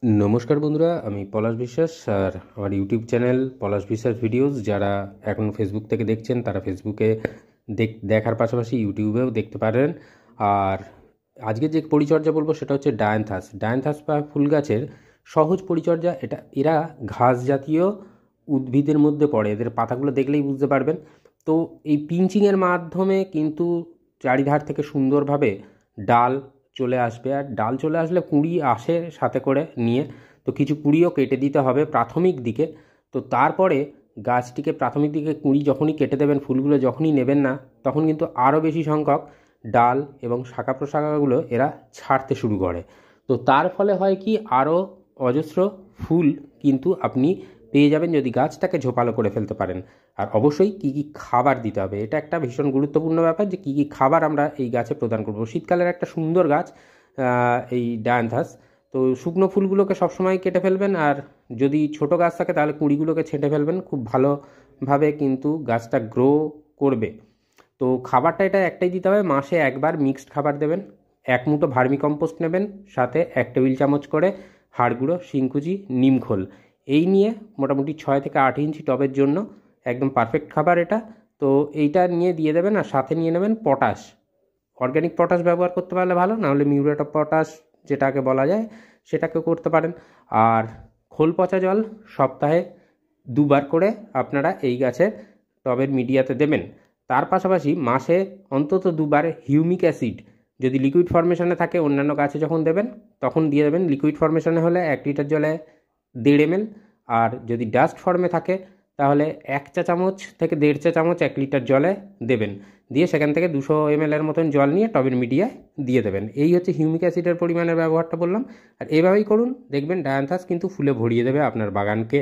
নমস্কার বন্ধুরা, আমি পলাশ বিশ্বাস। আর আমার ইউটিউব চ্যানেল পলাশ বিশ্বাস ভিডিওস যারা এখন ফেসবুক থেকে দেখছেন তারা ফেসবুকে দেখার পাশাপাশি ইউটিউবেও দেখতে পারেন। আর আজকে যে পরিচর্যা বলবো সেটা হচ্ছে ডায়ান্থাস বা ফুল গাছের সহজ পরিচর্যা। এরা ঘাস জাতীয় উদ্ভিদের মধ্যে পড়ে, এদের পাতাগুলো দেখলেই বুঝতে পারবেন। তো এই পিঞ্চিংয়ের মাধ্যমে কিন্তু চারিধার থেকে সুন্দরভাবে ডাল চলে আসবে। আর ডাল চলে আসলে কুঁড়ি আসে সাথে করে নিয়ে, তো কিছু কুঁড়িও কেটে দিতে হবে প্রাথমিক দিকে। তো তারপরে গাছটিকে প্রাথমিক দিকে কুঁড়ি যখনই কেটে দেবেন, ফুলগুলো যখনই নেবেন না, তখন কিন্তু আরও বেশি সংখ্যক ডাল এবং শাখা প্রশাখাগুলো এরা ছাড়তে শুরু করে। তো তার ফলে হয় কি, আরও অজস্র ফুল কিন্তু আপনি পেয়ে যাবেন যদি গাছটাকে ঝোপালো করে ফেলতে পারেন। আর অবশ্যই কী কী খাবার দিতে হবে, এটা একটা ভীষণ গুরুত্বপূর্ণ ব্যাপার যে কী কী খাবার আমরা এই গাছে প্রদান করব। শীতকালের একটা সুন্দর গাছ এই ডায়ান্থাস। তো শুকনো ফুলগুলোকে সবসময় কেটে ফেলবেন, আর যদি ছোট গাছ থাকে তাহলে কুঁড়িগুলোকে ছেঁটে ফেলবেন, খুব ভালোভাবে কিন্তু গাছটা গ্রো করবে। তো খাবারটা এটা একটাই দিতে হবে, মাসে একবার মিক্সড খাবার দেবেন। 1 মুঠো ভার্মি কম্পোস্ট নেবেন, সাথে 1 টেবিল চামচ করে হাড় গুঁড়ো, শিংকুচি, নিমখোল। এই নিয়ে মোটামুটি 6 থেকে 8 ইঞ্চি টবের জন্য একদম পারফেক্ট খাবার এটা। তো এইটা নিয়ে দিয়ে দেবেন, আর সাথে নিয়ে নেবেন পটাশ। অর্গ্যানিক পটাশ ব্যবহার করতে পারলে ভালো, নাহলে মিউরেট অফ পটাশ যেটাকে বলা যায় সেটাকেও করতে পারেন। আর খোল পচা জল সপ্তাহে 2বার করে আপনারা এই গাছের টবের মিডিয়াতে দেবেন। তার পাশাপাশি মাসে অন্তত 2বার হিউমিক অ্যাসিড, যদি লিকুইড ফর্মেশনে থাকে অন্যান্য গাছে যখন দেবেন তখন দিয়ে দেবেন। লিকুইড ফর্মেশনে হলে 1 লিটার জলে 1.5 ml, আর যদি ডাস্ট ফর্মে থাকে তাহলে 1 চা চামচ থেকে 1.5 চা চামচ 1 লিটার জলে দেবেন। দিয়ে সেখান থেকে 200 ml এর মতন জল নিয়ে টবের মিডিয়ায় দিয়ে দেবেন। এই হচ্ছে হিউমিক অ্যাসিডের পরিমাণের ব্যবহারটা বললাম। আর এভাবেই করুন, দেখবেন ডায়ান্থাস কিন্তু ফুলে ভরিয়ে দেবে আপনার বাগানকে।